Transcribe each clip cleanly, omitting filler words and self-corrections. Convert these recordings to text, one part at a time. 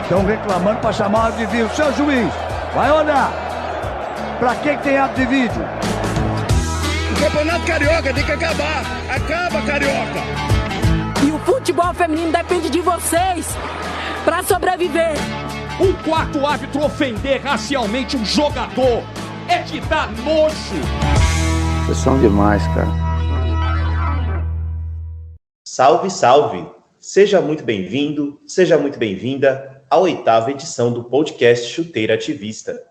Estão reclamando para chamar o árbitro de vídeo. Seu juiz, vai olhar. Para que tem árbitro de vídeo? O Campeonato Carioca tem que acabar. Acaba, Carioca. E o futebol feminino depende de vocês para sobreviver. Um quarto árbitro ofender racialmente um jogador é de dar nojo. Vocês são demais, cara. Salve, salve! Seja muito bem-vindo, seja muito bem-vinda à 8ª edição do podcast Chuteira Ativista.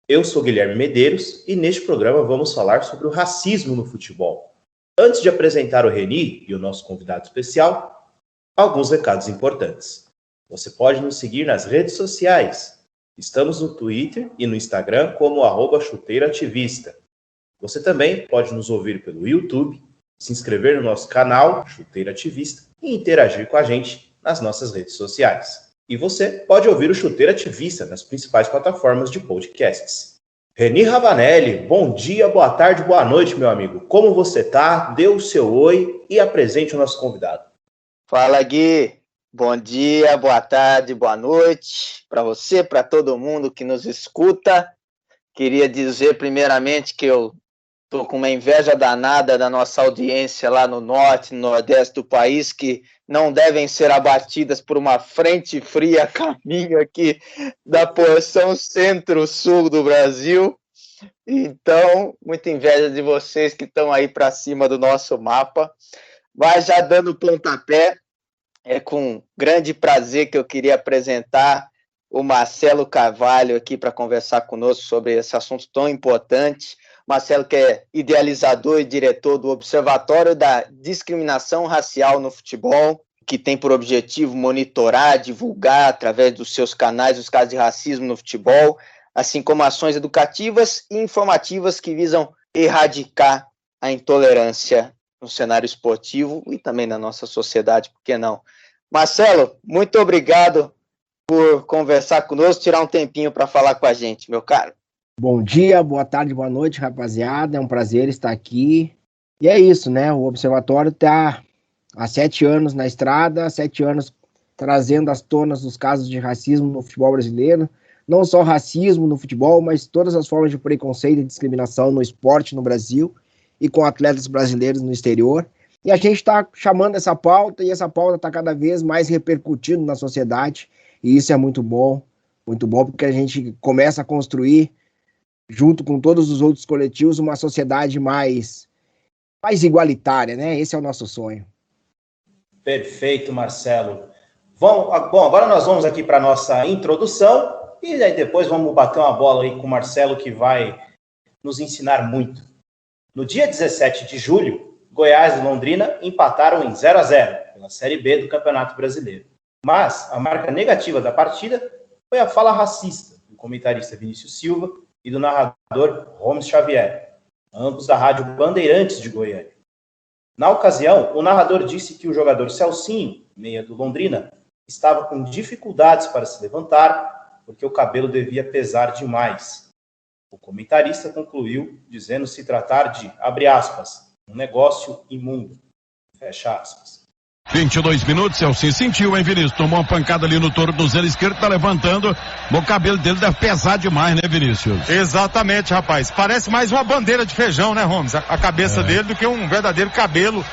Eu sou Guilherme Medeiros e neste programa vamos falar sobre o racismo no futebol. Antes de apresentar o Reni e o nosso convidado especial, alguns recados importantes. Você pode nos seguir nas redes sociais. Estamos no Twitter e no Instagram como @chuteiraativista. Você também pode nos ouvir pelo YouTube, se inscrever no nosso canal Chuteira Ativista e interagir com a gente nas nossas redes sociais. E você pode ouvir o Chuteira Ativista nas principais plataformas de podcasts. Reni Ravanelli, bom dia, boa tarde, boa noite, meu amigo. Como você tá? Dê o seu oi e apresente o nosso convidado. Fala, Gui. Bom dia, boa tarde, boa noite para você, para todo mundo que nos escuta. Queria dizer primeiramente que eu estou com uma inveja danada da nossa audiência lá no norte, no nordeste do país, que não devem ser abatidas por uma frente fria a caminho aqui da porção centro-sul do Brasil. Então, muita inveja de vocês que estão aí para cima do nosso mapa. Mas já dando pontapé, é com grande prazer que eu queria apresentar o Marcelo Carvalho aqui para conversar conosco sobre esse assunto tão importante. Marcelo, que é idealizador e diretor do Observatório da Discriminação Racial no Futebol, que tem por objetivo monitorar, divulgar, através dos seus canais, os casos de racismo no futebol, assim como ações educativas e informativas que visam erradicar a intolerância no cenário esportivo e também na nossa sociedade, por que não? Marcelo, muito obrigado por conversar conosco, tirar um tempinho para falar com a gente, meu caro. Bom dia, boa tarde, boa noite, rapaziada. É um prazer estar aqui. E é isso, né? O Observatório está há 7 anos na estrada, há 7 anos trazendo às tonas os casos de racismo no futebol brasileiro. Não só racismo no futebol, mas todas as formas de preconceito e discriminação no esporte no Brasil e com atletas brasileiros no exterior. E a gente está chamando essa pauta e essa pauta está cada vez mais repercutindo na sociedade. E isso é muito bom porque a gente começa a construir, junto com todos os outros coletivos, uma sociedade mais igualitária, né? Esse é o nosso sonho. Perfeito, Marcelo. Bom, agora nós vamos aqui para a nossa introdução e aí depois vamos bater uma bola aí com o Marcelo, que vai nos ensinar muito. No dia 17 de julho, Goiás e Londrina empataram em 0-0 pela Série B do Campeonato Brasileiro. Mas a marca negativa da partida foi a fala racista do comentarista Vinícius Silva e do narrador Holmes Xavier, ambos da Rádio Bandeirantes de Goiânia. Na ocasião, o narrador disse que o jogador Celcinho, meia do Londrina, estava com dificuldades para se levantar porque o cabelo devia pesar demais. O comentarista concluiu dizendo se tratar de, abre aspas, um negócio imundo, fecha aspas. 22 minutos, Celcinho sentiu, hein, Vinícius? Tomou uma pancada ali no tornozelo esquerdo, tá levantando. O cabelo dele deve pesar demais, né, Vinícius? Exatamente, rapaz. Parece mais uma bandeira de feijão, né, Holmes? A cabeça dele do que um verdadeiro cabelo.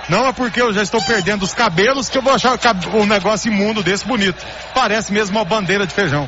Não é porque eu já estou perdendo os cabelos que eu vou achar um negócio imundo desse bonito. Parece mesmo uma bandeira de feijão.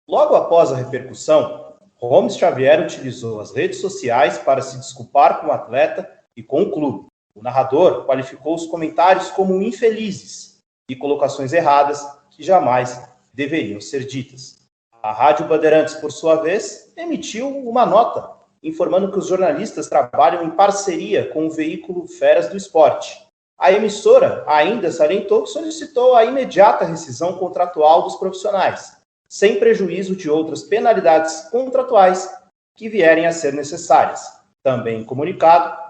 Logo após a repercussão, Holmes Xavier utilizou as redes sociais para se desculpar com o atleta e com o clube. O narrador qualificou os comentários como infelizes e colocações erradas que jamais deveriam ser ditas. A Rádio Bandeirantes, por sua vez, emitiu uma nota informando que os jornalistas trabalham em parceria com o veículo Feras do Esporte. A emissora ainda salientou que solicitou a imediata rescisão contratual dos profissionais, sem prejuízo de outras penalidades contratuais que vierem a ser necessárias. Também em comunicado,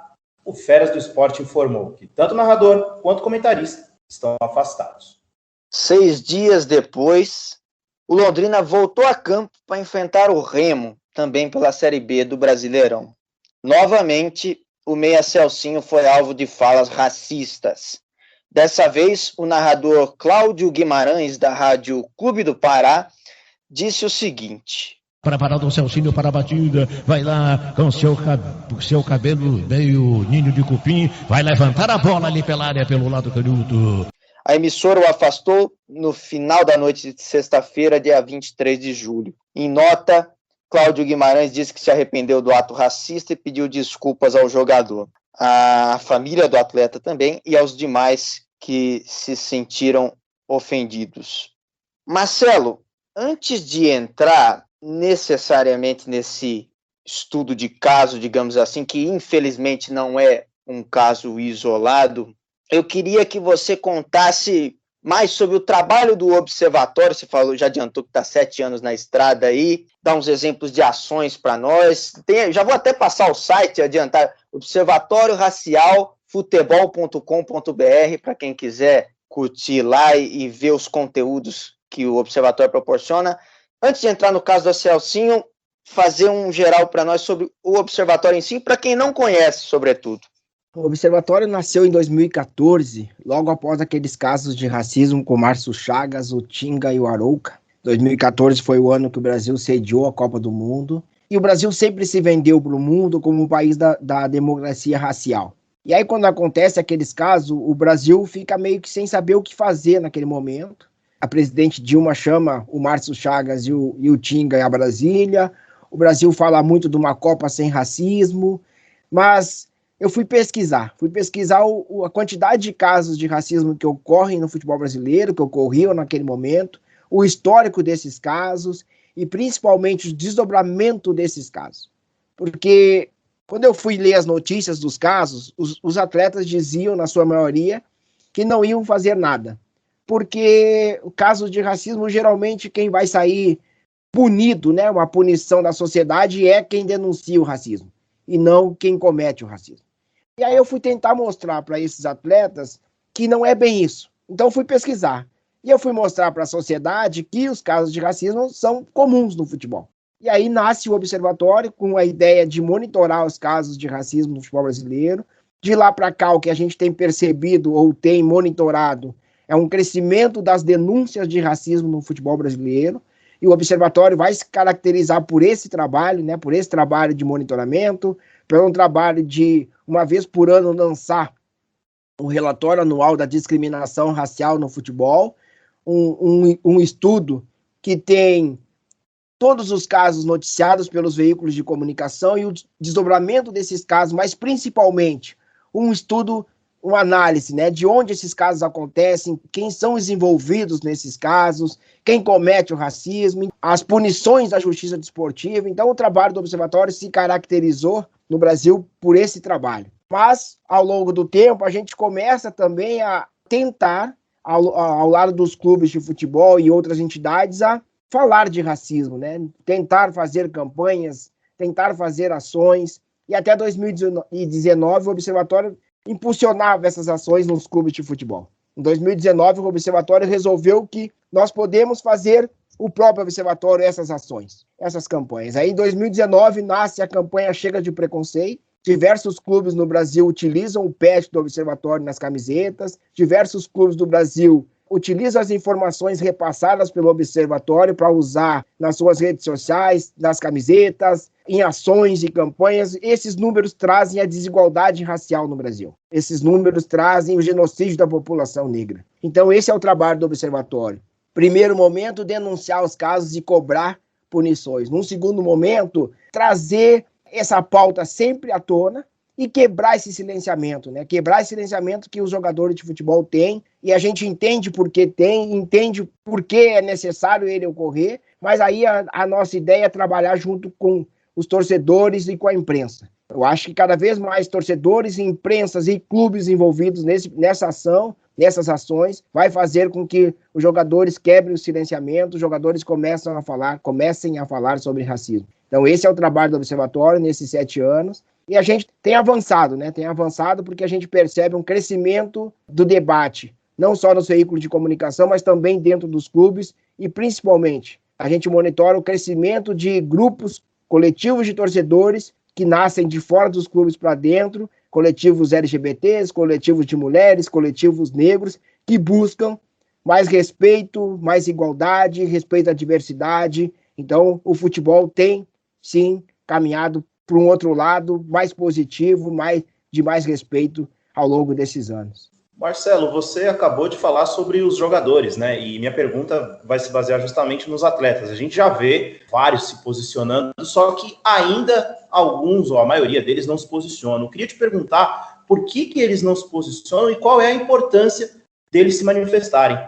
o Feras do Esporte informou que tanto o narrador quanto o comentarista estão afastados. 6 dias depois, o Londrina voltou a campo para enfrentar o Remo, também pela Série B do Brasileirão. Novamente, o meia Celcinho foi alvo de falas racistas. Dessa vez, o narrador Cláudio Guimarães, da Rádio Clube do Pará, disse o seguinte: Preparado o Celcinho para a batida, vai lá com seu cabelo meio ninho de cupim, vai levantar a bola ali pela área, pelo lado canhoto. A emissora o afastou no final da noite de sexta-feira, dia 23 de julho. Em nota, Cláudio Guimarães disse que se arrependeu do ato racista e pediu desculpas ao jogador, à família do atleta também e aos demais que se sentiram ofendidos. Marcelo, antes de entrar necessariamente nesse estudo de caso, digamos assim, que infelizmente não é um caso isolado, eu queria que você contasse mais sobre o trabalho do Observatório. Você falou, já adiantou que está 7 anos na estrada aí, dá uns exemplos de ações para nós. Já vou até passar o site, adiantar, observatoriorracialfutebol.com.br, para quem quiser curtir lá e ver os conteúdos que o Observatório proporciona. Antes de entrar no caso do Celcinho, fazer um geral para nós sobre o Observatório em si, para quem não conhece, sobretudo. O Observatório nasceu em 2014, logo após aqueles casos de racismo com Márcio Chagas, o Tinga e o Arouca. 2014 foi o ano que o Brasil sediou a Copa do Mundo, e o Brasil sempre se vendeu para o mundo como um país da democracia racial. E aí, quando acontece aqueles casos, o Brasil fica meio que sem saber o que fazer naquele momento. A presidente Dilma chama o Márcio Chagas e o Tinga a Brasília. O Brasil fala muito de uma Copa sem racismo, mas eu fui pesquisar a quantidade de casos de racismo que ocorrem no futebol brasileiro, que ocorriam naquele momento, o histórico desses casos e principalmente o desdobramento desses casos. Porque quando eu fui ler as notícias dos casos, os atletas diziam, na sua maioria, que não iam fazer nada. Porque o caso de racismo, geralmente quem vai sair punido, né, uma punição da sociedade, é quem denuncia o racismo, e não quem comete o racismo. E aí eu fui tentar mostrar para esses atletas que não é bem isso. Então eu fui pesquisar. E eu fui mostrar para a sociedade que os casos de racismo são comuns no futebol. E aí nasce o Observatório com a ideia de monitorar os casos de racismo no futebol brasileiro. De lá para cá, o que a gente tem percebido ou tem monitorado é um crescimento das denúncias de racismo no futebol brasileiro. E o Observatório vai se caracterizar por esse trabalho, né, por esse trabalho de monitoramento, pelo trabalho de, uma vez por ano, lançar um relatório anual da discriminação racial no futebol, um estudo que tem todos os casos noticiados pelos veículos de comunicação e o desdobramento desses casos, mas principalmente um estudo, uma análise, né, de onde esses casos acontecem, quem são os envolvidos nesses casos, quem comete o racismo, as punições da justiça desportiva. Então, o trabalho do Observatório se caracterizou no Brasil por esse trabalho. Mas, ao longo do tempo, a gente começa também a tentar, ao lado dos clubes de futebol e outras entidades, a falar de racismo, né? Tentar fazer campanhas, tentar fazer ações. E até 2019, o Observatório impulsionava essas ações nos clubes de futebol. Em 2019, o Observatório resolveu que nós podemos fazer, o próprio Observatório, essas ações, essas campanhas. Aí, em 2019, nasce a campanha Chega de Preconceito. Diversos clubes no Brasil utilizam o patch do Observatório nas camisetas. Diversos clubes do Brasil utilizam as informações repassadas pelo Observatório para usar nas suas redes sociais, nas camisetas, em ações e campanhas. Esses números trazem a desigualdade racial no Brasil. Esses números trazem o genocídio da população negra. Então, esse é o trabalho do Observatório. Primeiro momento, denunciar os casos e cobrar punições. Num segundo momento, trazer essa pauta sempre à tona e quebrar esse silenciamento, né? Quebrar esse silenciamento que os jogadores de futebol têm, e a gente entende por que tem, entende por que é necessário ele ocorrer, mas aí a nossa ideia é trabalhar junto com os torcedores e com a imprensa. Eu acho que cada vez mais torcedores, imprensas e clubes envolvidos nessa ação, nessas ações, vai fazer com que os jogadores quebrem o silenciamento, os jogadores comecem a falar sobre racismo. Então esse é o trabalho do Observatório nesses 7 anos, e a gente tem avançado, né? Tem avançado porque a gente percebe um crescimento do debate, não só nos veículos de comunicação, mas também dentro dos clubes, e principalmente a gente monitora o crescimento de grupos coletivos de torcedores que nascem de fora dos clubes para dentro, coletivos LGBTs, coletivos de mulheres, coletivos negros, que buscam mais respeito, mais igualdade, respeito à diversidade. Então, o futebol tem, sim, caminhado para um outro lado mais positivo, de mais respeito ao longo desses anos. Marcelo, você acabou de falar sobre os jogadores, né? E minha pergunta vai se basear justamente nos atletas. A gente já vê vários se posicionando, só que ainda alguns, ou a maioria deles, não se posicionam. Eu queria te perguntar por que eles não se posicionam e qual é a importância deles se manifestarem.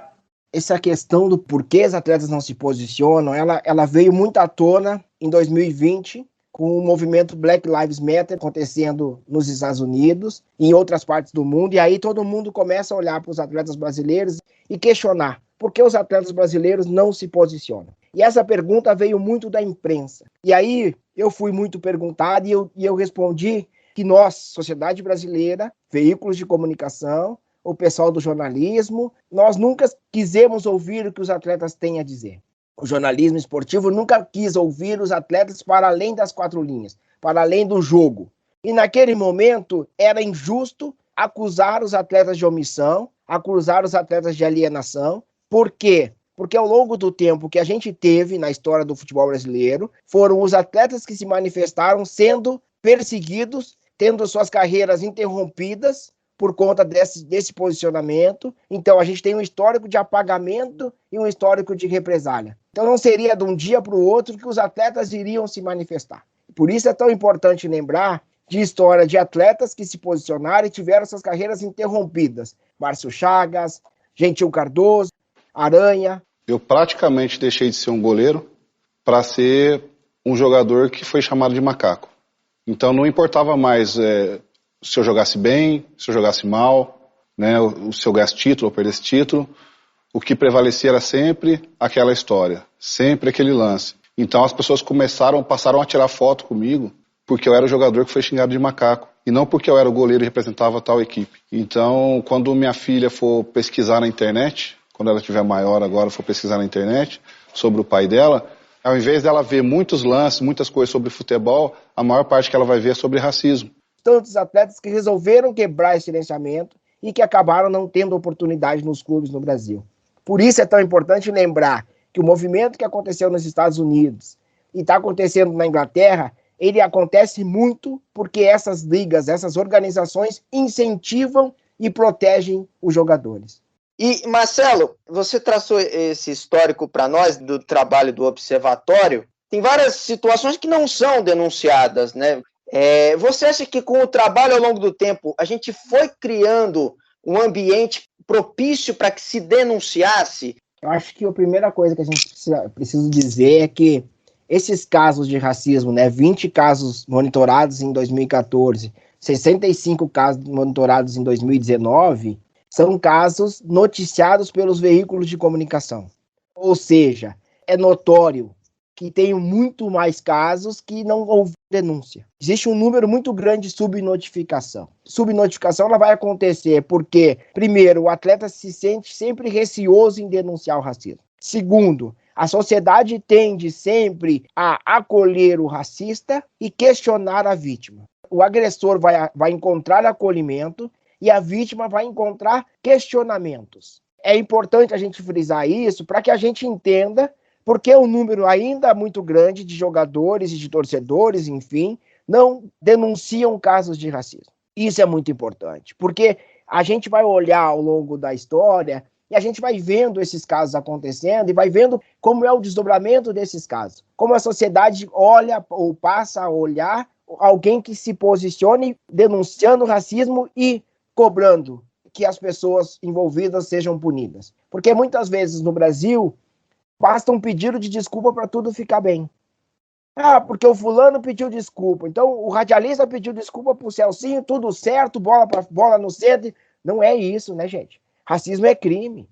Essa questão do porquê os atletas não se posicionam, ela veio muito à tona em 2020, com o movimento Black Lives Matter acontecendo nos Estados Unidos e em outras partes do mundo, e aí todo mundo começa a olhar para os atletas brasileiros e questionar por que os atletas brasileiros não se posicionam. E essa pergunta veio muito da imprensa. E aí eu fui muito perguntado e eu respondi que nós, sociedade brasileira, veículos de comunicação, o pessoal do jornalismo, nós nunca quisemos ouvir o que os atletas têm a dizer. O jornalismo esportivo nunca quis ouvir os atletas para além das quatro linhas, para além do jogo. E naquele momento era injusto acusar os atletas de omissão, acusar os atletas de alienação. Por quê? Porque ao longo do tempo que a gente teve na história do futebol brasileiro, foram os atletas que se manifestaram sendo perseguidos, tendo suas carreiras interrompidas por conta desse posicionamento. Então a gente tem um histórico de apagamento e um histórico de represália. Então não seria de um dia para o outro que os atletas iriam se manifestar. Por isso é tão importante lembrar de história de atletas que se posicionaram e tiveram suas carreiras interrompidas. Márcio Chagas, Gentil Cardoso, Aranha. Eu praticamente deixei de ser um goleiro para ser um jogador que foi chamado de macaco. Então não importava mais se eu jogasse bem, se eu jogasse mal, né, se eu ganhasse título ou perdesse título. O que prevalecia era sempre aquela história, sempre aquele lance. Então as pessoas passaram a tirar foto comigo porque eu era o jogador que foi xingado de macaco e não porque eu era o goleiro e representava tal equipe. Então, quando minha filha for pesquisar na internet, quando ela estiver maior agora, for pesquisar na internet sobre o pai dela, ao invés dela ver muitos lances, muitas coisas sobre futebol, a maior parte que ela vai ver é sobre racismo. Tantos atletas que resolveram quebrar esse silenciamento e que acabaram não tendo oportunidade nos clubes no Brasil. Por isso é tão importante lembrar que o movimento que aconteceu nos Estados Unidos e está acontecendo na Inglaterra, ele acontece muito porque essas ligas, essas organizações incentivam e protegem os jogadores. E, Marcelo, você traçou esse histórico para nós do trabalho do Observatório. Tem várias situações que não são denunciadas, né? Você acha que com o trabalho ao longo do tempo, a gente foi criando um ambiente propício para que se denunciasse? Eu acho que a primeira coisa que a gente precisa dizer é que esses casos de racismo, né, 20 casos monitorados em 2014, 65 casos monitorados em 2019, são casos noticiados pelos veículos de comunicação. Ou seja, é notório que tem muito mais casos que não houve denúncia. Existe um número muito grande de subnotificação. Subnotificação ela vai acontecer porque, primeiro, o atleta se sente sempre receoso em denunciar o racismo. Segundo, a sociedade tende sempre a acolher o racista e questionar a vítima. O agressor vai encontrar acolhimento e a vítima vai encontrar questionamentos. É importante a gente frisar isso para que a gente entenda porque o número ainda muito grande de jogadores e de torcedores, enfim, não denunciam casos de racismo. Isso é muito importante, porque a gente vai olhar ao longo da história e a gente vai vendo esses casos acontecendo e vai vendo como é o desdobramento desses casos. Como a sociedade olha ou passa a olhar alguém que se posicione denunciando racismo e cobrando que as pessoas envolvidas sejam punidas. Porque muitas vezes no Brasil basta um pedido de desculpa para tudo ficar bem. Porque o fulano pediu desculpa. Então o radialista pediu desculpa pro Celcinho, tudo certo, bola no centro. Não é isso, né, gente? Racismo é crime.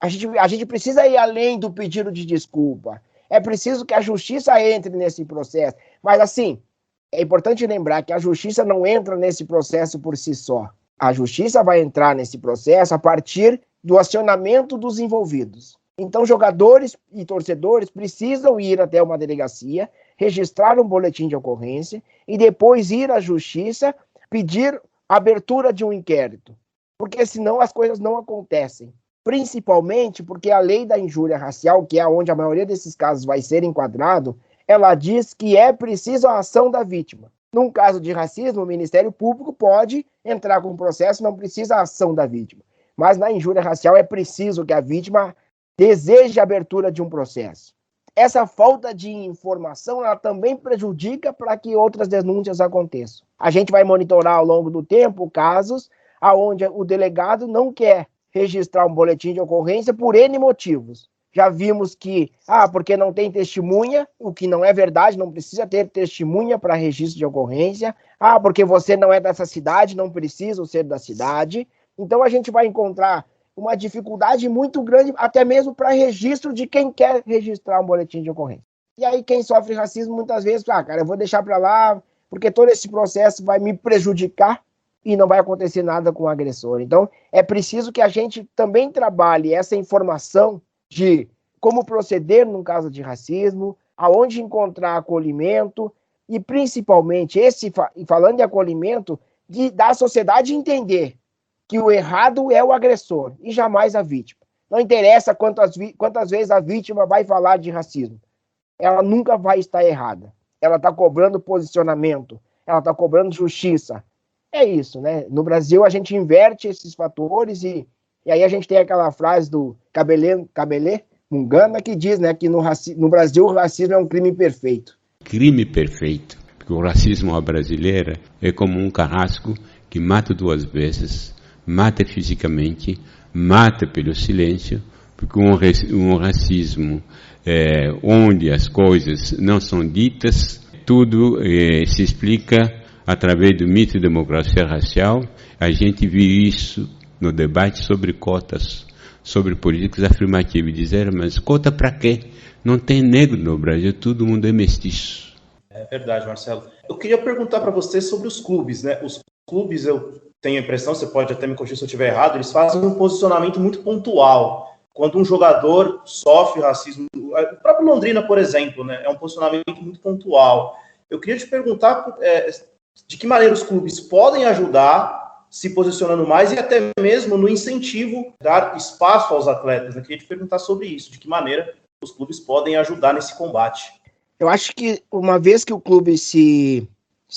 A gente precisa ir além do pedido de desculpa. É preciso que a justiça entre nesse processo. Mas, assim, é importante lembrar que a justiça não entra nesse processo por si só. A justiça vai entrar nesse processo a partir do acionamento dos envolvidos. Então, jogadores e torcedores precisam ir até uma delegacia, registrar um boletim de ocorrência e depois ir à justiça pedir abertura de um inquérito, porque senão as coisas não acontecem. Principalmente porque a lei da injúria racial, que é onde a maioria desses casos vai ser enquadrado, ela diz que é preciso a ação da vítima. Num caso de racismo, o Ministério Público pode entrar com um processo, não precisa a ação da vítima. Mas na injúria racial é preciso que a vítima deseje a abertura de um processo. Essa falta de informação, ela também prejudica para que outras denúncias aconteçam. A gente vai monitorar ao longo do tempo casos onde o delegado não quer registrar um boletim de ocorrência por N motivos. Já vimos que, porque não tem testemunha, o que não é verdade, não precisa ter testemunha para registro de ocorrência. Porque você não é dessa cidade, não precisa ser da cidade. Então a gente vai encontrar uma dificuldade muito grande, até mesmo para registro de quem quer registrar um boletim de ocorrência. E aí quem sofre racismo muitas vezes, cara, eu vou deixar para lá, porque todo esse processo vai me prejudicar e não vai acontecer nada com o agressor. Então, é preciso que a gente também trabalhe essa informação de como proceder num caso de racismo, aonde encontrar acolhimento e, principalmente, falando de acolhimento, da sociedade entender que o errado é o agressor e jamais a vítima. Não interessa quantas vezes a vítima vai falar de racismo. Ela nunca vai estar errada. Ela está cobrando posicionamento, ela está cobrando justiça. É isso, né? No Brasil, a gente inverte esses fatores e aí a gente tem aquela frase do Cabelê Mungana que diz, né, que no Brasil o racismo é um crime perfeito. Crime perfeito, porque o racismo à brasileira é como um carrasco que mata 2 vezes, mata fisicamente, mata pelo silêncio, porque um racismo onde as coisas não são ditas, tudo se explica através do mito de democracia racial. A gente viu isso no debate sobre cotas, sobre políticas afirmativas. Dizer, mas cota para quê? Não tem negro no Brasil, todo mundo é mestiço. É verdade, Marcelo. Eu queria perguntar para você sobre os clubes, né? Os clubes, eu tenho a impressão, você pode até me corrigir se eu estiver errado, eles fazem um posicionamento muito pontual. Quando um jogador sofre racismo, o próprio Londrina, por exemplo, né? É um posicionamento muito pontual. Eu queria te perguntar de que maneira os clubes podem ajudar se posicionando mais e até mesmo no incentivo, dar espaço aos atletas. Eu queria te perguntar sobre isso, de que maneira os clubes podem ajudar nesse combate. Eu acho que uma vez que o clube se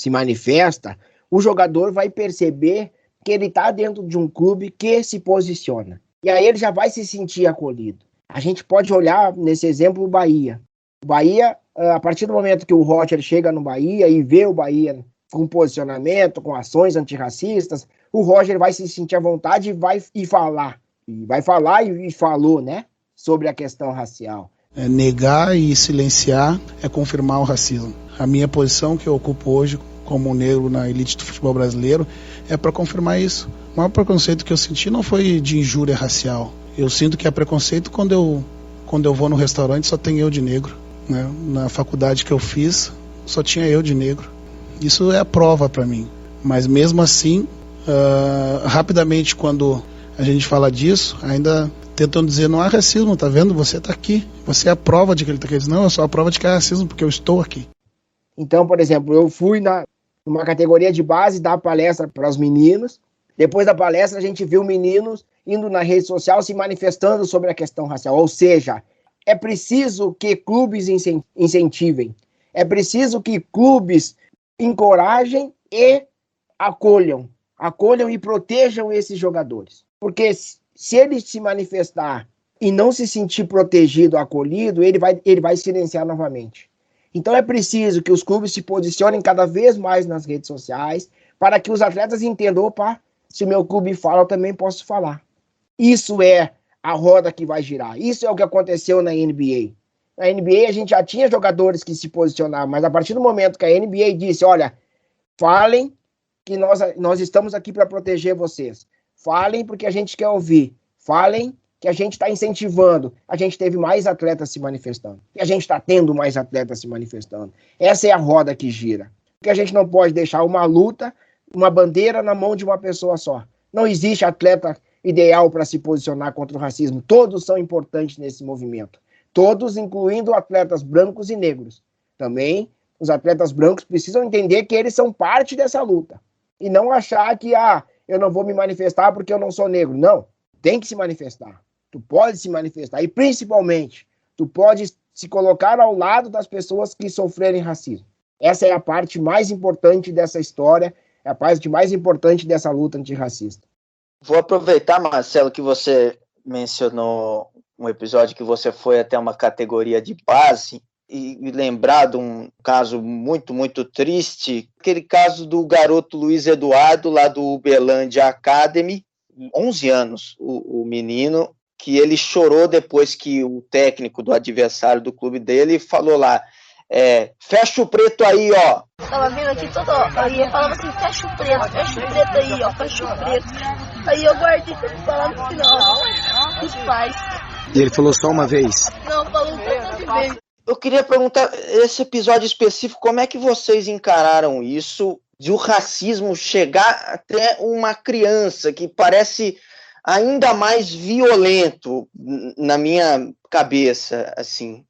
manifesta, o jogador vai perceber que ele está dentro de um clube que se posiciona. E aí ele já vai se sentir acolhido. A gente pode olhar nesse exemplo o Bahia. O Bahia, a partir do momento que o Roger chega no Bahia e vê o Bahia com posicionamento, com ações antirracistas, o Roger vai se sentir à vontade e vai falar. E vai falar e falou, né, sobre a questão racial. Negar e silenciar é confirmar o racismo. A minha posição que eu ocupo hoje como negro na elite do futebol brasileiro é para confirmar isso. O maior preconceito que eu senti não foi de injúria racial. Eu sinto que é preconceito quando eu vou no restaurante só tem eu de negro, né? Na faculdade que eu fiz só tinha eu de negro. Isso é a prova para mim. Mas mesmo assim, rapidamente quando a gente fala disso, ainda tentam dizer, não há racismo, tá vendo? Você tá aqui. Você é a prova de que ele tá aqui. Não, eu sou a prova de que há racismo porque eu estou aqui. Então, por exemplo, eu fui numa categoria de base dar palestra para os meninos. Depois da palestra, a gente viu meninos indo na rede social se manifestando sobre a questão racial. Ou seja, é preciso que clubes incentivem. É preciso que clubes encorajem e acolham e protejam esses jogadores. Porque se ele se manifestar e não se sentir protegido, acolhido, ele vai silenciar novamente. Então é preciso que os clubes se posicionem cada vez mais nas redes sociais para que os atletas entendam, opa, se o meu clube fala, eu também posso falar. Isso é a roda que vai girar. Isso é o que aconteceu na NBA. Na NBA a gente já tinha jogadores que se posicionavam, mas a partir do momento que a NBA disse, olha, falem que nós estamos aqui para proteger vocês. Falem porque a gente quer ouvir. Falem que a gente está incentivando. A gente teve mais atletas se manifestando. E a gente está tendo mais atletas se manifestando. Essa é a roda que gira. Porque a gente não pode deixar uma luta, uma bandeira na mão de uma pessoa só. Não existe atleta ideal para se posicionar contra o racismo. Todos são importantes nesse movimento. Todos, incluindo atletas brancos e negros. Também, os atletas brancos precisam entender que eles são parte dessa luta. E não achar que, eu não vou me manifestar porque eu não sou negro. Não, tem que se manifestar. Tu pode se manifestar. E, principalmente, tu pode se colocar ao lado das pessoas que sofrerem racismo. Essa é a parte mais importante dessa história, é a parte mais importante dessa luta antirracista. Vou aproveitar, Marcelo, que você mencionou um episódio que você foi até uma categoria de base e lembrar de um caso muito, muito triste, aquele caso do garoto Luiz Eduardo, lá do Uberlândia Academy, 11 anos, o menino, que ele chorou depois que o técnico do adversário do clube dele falou lá, fecha o preto aí, ó. Tava vindo aqui todo, aí eu falava assim, fecha o preto aí, ó, fecha o preto. Aí eu guardei pra falar no final, os pais. E ele falou só uma vez? Não, falou tantas vezes. Eu queria perguntar, esse episódio específico, como é que vocês encararam isso, de o racismo chegar até uma criança, que parece ainda mais violento na minha cabeça, assim.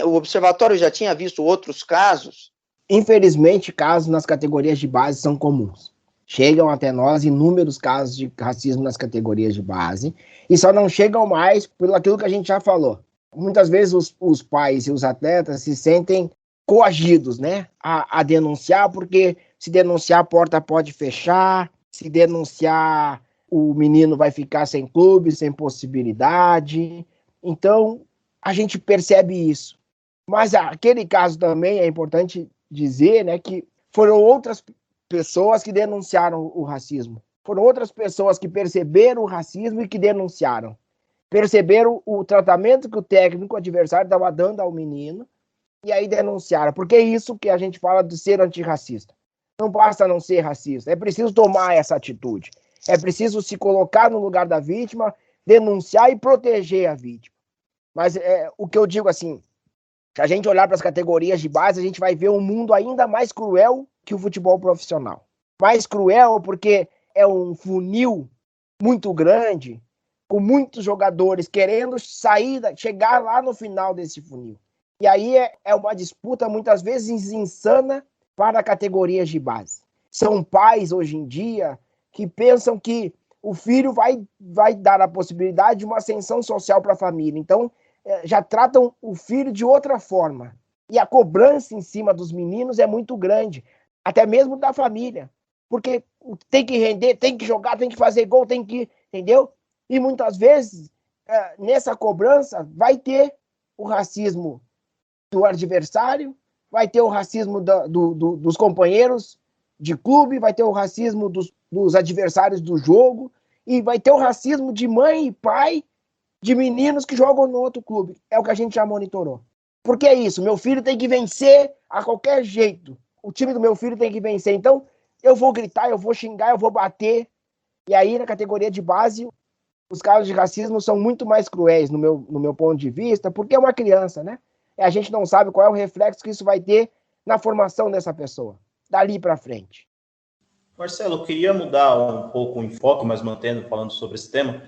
O Observatório já tinha visto outros casos? Infelizmente, casos nas categorias de base são comuns. Chegam até nós inúmeros casos de racismo nas categorias de base, e só não chegam mais pelo aquilo que a gente já falou. Muitas vezes os pais e os atletas se sentem coagidos, né, a denunciar, porque se denunciar a porta pode fechar, se denunciar o menino vai ficar sem clube, sem possibilidade. Então, a gente percebe isso. Mas aquele caso também é importante dizer, né, que foram outras pessoas que denunciaram o racismo. Foram outras pessoas que perceberam o racismo e que denunciaram. Perceberam o tratamento que o técnico adversário estava dando ao menino e aí denunciaram. Porque é isso que a gente fala de ser antirracista. Não basta não ser racista, é preciso tomar essa atitude. É preciso se colocar no lugar da vítima, denunciar e proteger a vítima. Mas o que eu digo assim, se a gente olhar para as categorias de base, a gente vai ver um mundo ainda mais cruel que o futebol profissional. Mais cruel porque é um funil muito grande, com muitos jogadores querendo chegar lá no final desse funil. E aí é uma disputa muitas vezes insana para categorias de base. São pais hoje em dia que pensam que o filho vai dar a possibilidade de uma ascensão social para a família. Então, já tratam o filho de outra forma. E a cobrança em cima dos meninos é muito grande, até mesmo da família. Porque tem que render, tem que jogar, tem que fazer gol, tem que... Entendeu? E muitas vezes, nessa cobrança, vai ter o racismo do adversário, vai ter o racismo dos companheiros de clube, vai ter o racismo dos adversários do jogo, e vai ter o racismo de mãe e pai de meninos que jogam no outro clube. É o que a gente já monitorou. Porque é isso, meu filho tem que vencer a qualquer jeito. O time do meu filho tem que vencer. Então, eu vou gritar, eu vou xingar, eu vou bater. E aí, na categoria de base, os casos de racismo são muito mais cruéis, no meu ponto de vista, porque é uma criança, né? A gente não sabe qual é o reflexo que isso vai ter na formação dessa pessoa, dali para frente. Marcelo, eu queria mudar um pouco o enfoque, mas falando sobre esse tema.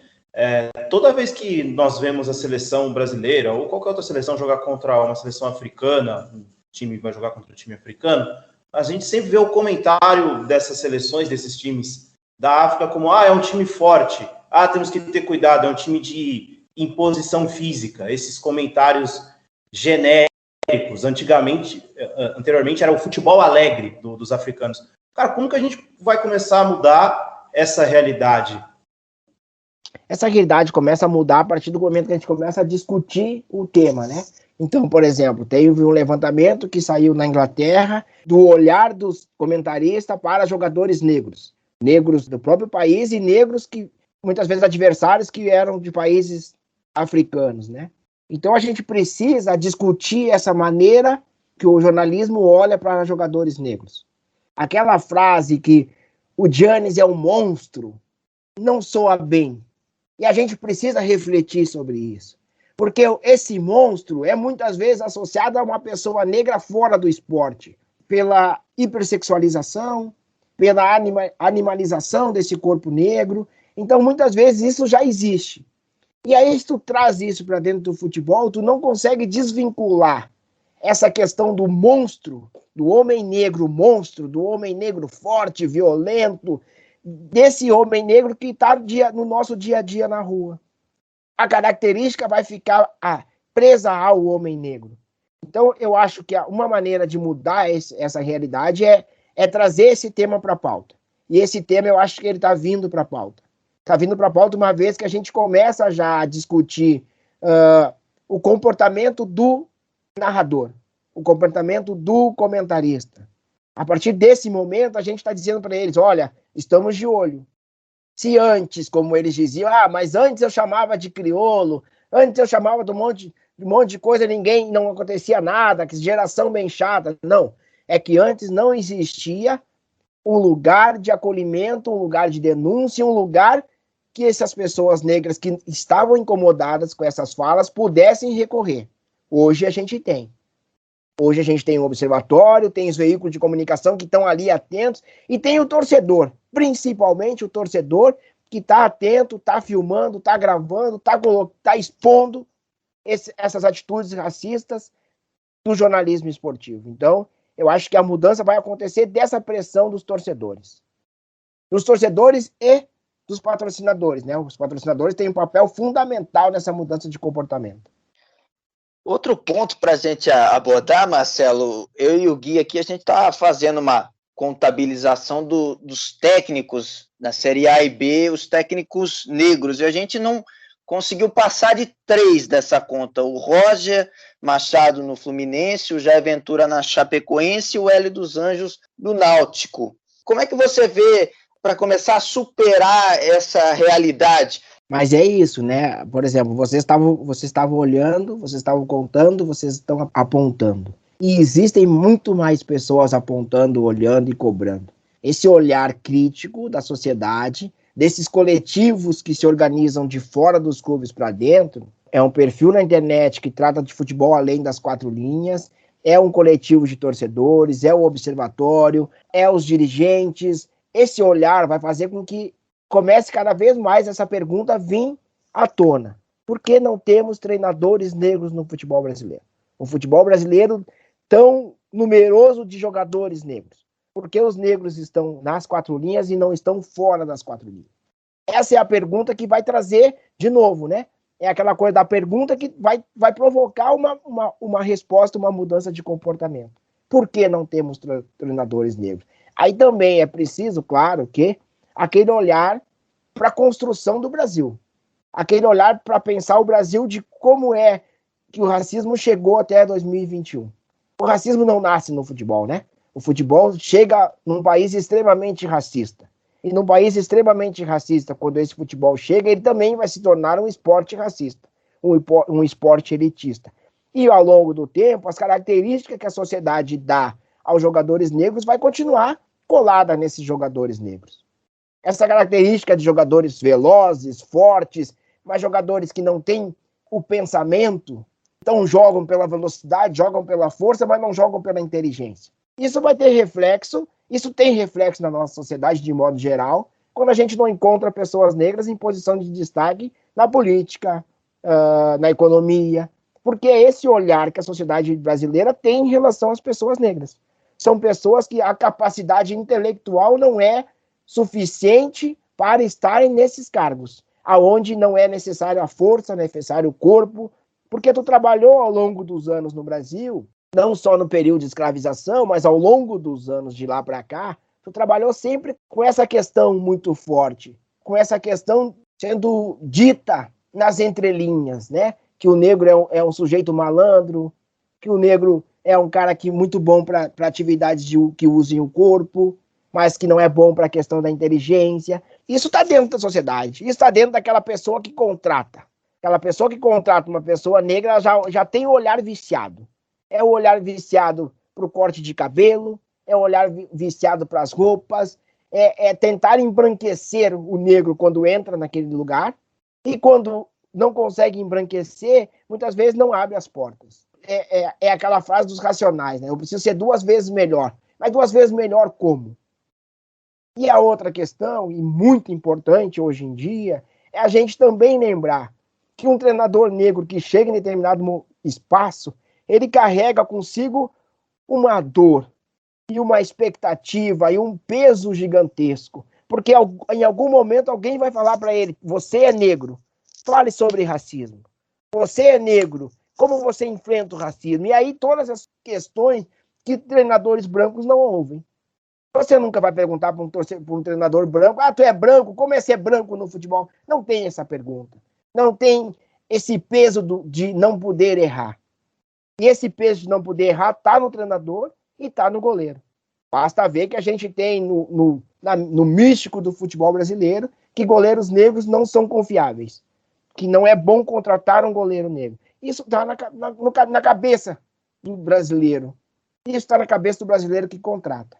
Toda vez que nós vemos a seleção brasileira ou qualquer outra seleção jogar contra uma seleção africana, um time vai jogar contra um time africano, a gente sempre vê o comentário dessas seleções, desses times da África como, é um time forte, temos que ter cuidado, é um time de imposição física. Esses comentários genéricos, anteriormente era o futebol alegre dos africanos. Cara, como que a gente vai começar a mudar essa realidade? Essa realidade começa a mudar a partir do momento que a gente começa a discutir o tema, né? Então, por exemplo, teve um levantamento que saiu na Inglaterra do olhar dos comentaristas para jogadores negros. Negros do próprio país e negros que, muitas vezes, adversários que eram de países africanos, né? Então, a gente precisa discutir essa maneira que o jornalismo olha para jogadores negros. Aquela frase que o Giannis é um monstro não soa bem. E a gente precisa refletir sobre isso. Porque esse monstro é muitas vezes associado a uma pessoa negra fora do esporte, pela hipersexualização, pela animalização desse corpo negro. Então, muitas vezes, isso já existe. E aí, se tu traz isso para dentro do futebol, tu não consegue desvincular essa questão do monstro, do homem negro monstro, do homem negro forte, violento, desse homem negro que está no nosso dia a dia na rua. A característica vai ficar presa ao homem negro. Então, eu acho que uma maneira de mudar essa realidade é trazer esse tema para a pauta. E esse tema, eu acho que ele está vindo para a pauta. Está vindo para a pauta uma vez que a gente começa já a discutir o comportamento do narrador, o comportamento do comentarista. A partir desse momento, a gente está dizendo para eles, olha, estamos de olho. Se antes, como eles diziam, mas antes eu chamava de crioulo, antes eu chamava de um monte de coisa, não acontecia nada, que geração bem chata. Não, é que antes não existia um lugar de acolhimento, um lugar de denúncia, um lugar que essas pessoas negras que estavam incomodadas com essas falas pudessem recorrer. Hoje a gente tem. Hoje a gente tem o observatório, tem os veículos de comunicação que estão ali atentos e tem o torcedor, principalmente o torcedor que está atento, está filmando, está gravando, está expondo essas atitudes racistas do jornalismo esportivo. Então, eu acho que a mudança vai acontecer dessa pressão dos torcedores. Dos torcedores e dos patrocinadores, né? Os patrocinadores têm um papel fundamental nessa mudança de comportamento. Outro ponto para a gente abordar, Marcelo, eu e o Gui aqui, a gente está fazendo uma contabilização dos técnicos da Série A e B, os técnicos negros, e a gente não conseguiu passar de 3 dessa conta. O Roger Machado no Fluminense, o Jair Ventura na Chapecoense e o Hélio dos Anjos do Náutico. Como é que você vê para começar a superar essa realidade? Mas é isso, né? Por exemplo, vocês estavam olhando, vocês estavam contando, vocês estão apontando. E existem muito mais pessoas apontando, olhando e cobrando. Esse olhar crítico da sociedade, desses coletivos que se organizam de fora dos clubes para dentro, é um perfil na internet que trata de futebol além das 4 linhas, é um coletivo de torcedores, é o observatório, é os dirigentes. Esse olhar vai fazer com que comece cada vez mais essa pergunta a vir à tona. Por que não temos treinadores negros no futebol brasileiro? O futebol brasileiro tão numeroso de jogadores negros. Por que os negros estão nas 4 linhas e não estão fora das 4 linhas? Essa é a pergunta que vai trazer, de novo, né? É aquela coisa da pergunta que vai provocar uma resposta, uma mudança de comportamento. Por que não temos treinadores negros? Aí também é preciso, claro, que aquele olhar para a construção do Brasil. Aquele olhar para pensar o Brasil de como é que o racismo chegou até 2021. O racismo não nasce no futebol, né? O futebol chega num país extremamente racista. E num país extremamente racista, quando esse futebol chega, ele também vai se tornar um esporte racista, um esporte elitista. E ao longo do tempo, as características que a sociedade dá aos jogadores negros vai continuar colada nesses jogadores negros. Essa característica de jogadores velozes, fortes, mas jogadores que não têm o pensamento, então jogam pela velocidade, jogam pela força, mas não jogam pela inteligência. Isso vai ter reflexo, isso tem reflexo na nossa sociedade de modo geral, quando a gente não encontra pessoas negras em posição de destaque na política, na economia, porque é esse olhar que a sociedade brasileira tem em relação às pessoas negras. São pessoas que a capacidade intelectual não é suficiente para estarem nesses cargos, aonde não é necessário a força, necessário o corpo, porque tu trabalhou ao longo dos anos no Brasil, não só no período de escravização, mas ao longo dos anos de lá para cá, tu trabalhou sempre com essa questão muito forte, com essa questão sendo dita nas entrelinhas, né? Que o negro é um sujeito malandro, que o negro é um cara que muito bom para atividades que usem o corpo, mas que não é bom para a questão da inteligência. Isso está dentro da sociedade, isso está dentro daquela pessoa que contrata. Aquela pessoa que contrata uma pessoa negra já tem o olhar viciado. É o olhar viciado para o corte de cabelo, é o olhar viciado para as roupas, é tentar embranquecer o negro quando entra naquele lugar, e quando não consegue embranquecer, muitas vezes não abre as portas. É aquela frase dos Racionais, né? Eu preciso ser 2 vezes melhor. Mas 2 vezes melhor como? E a outra questão, e muito importante hoje em dia, é a gente também lembrar que um treinador negro que chega em determinado espaço, ele carrega consigo uma dor e uma expectativa e um peso gigantesco. Porque em algum momento alguém vai falar para ele, você é negro, fale sobre racismo. Você é negro, como você enfrenta o racismo? E aí todas as questões que treinadores brancos não ouvem. Você nunca vai perguntar para um treinador branco, tu é branco, como é ser branco no futebol? Não tem essa pergunta. Não tem esse peso de não poder errar. E esse peso de não poder errar está no treinador e está no goleiro. Basta ver que a gente tem no místico do futebol brasileiro que goleiros negros não são confiáveis. Que não é bom contratar um goleiro negro. Isso está na cabeça do brasileiro. Isso está na cabeça do brasileiro que contrata.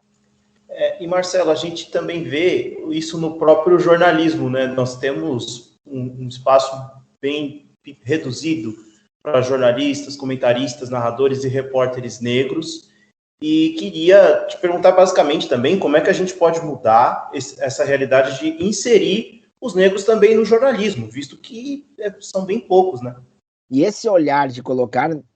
E Marcelo, a gente também vê isso no próprio jornalismo, né? Nós temos um espaço bem reduzido para jornalistas, comentaristas, narradores e repórteres negros. E queria te perguntar basicamente também como é que a gente pode mudar essa realidade de inserir os negros também no jornalismo, visto que são bem poucos, né? E esse olhar de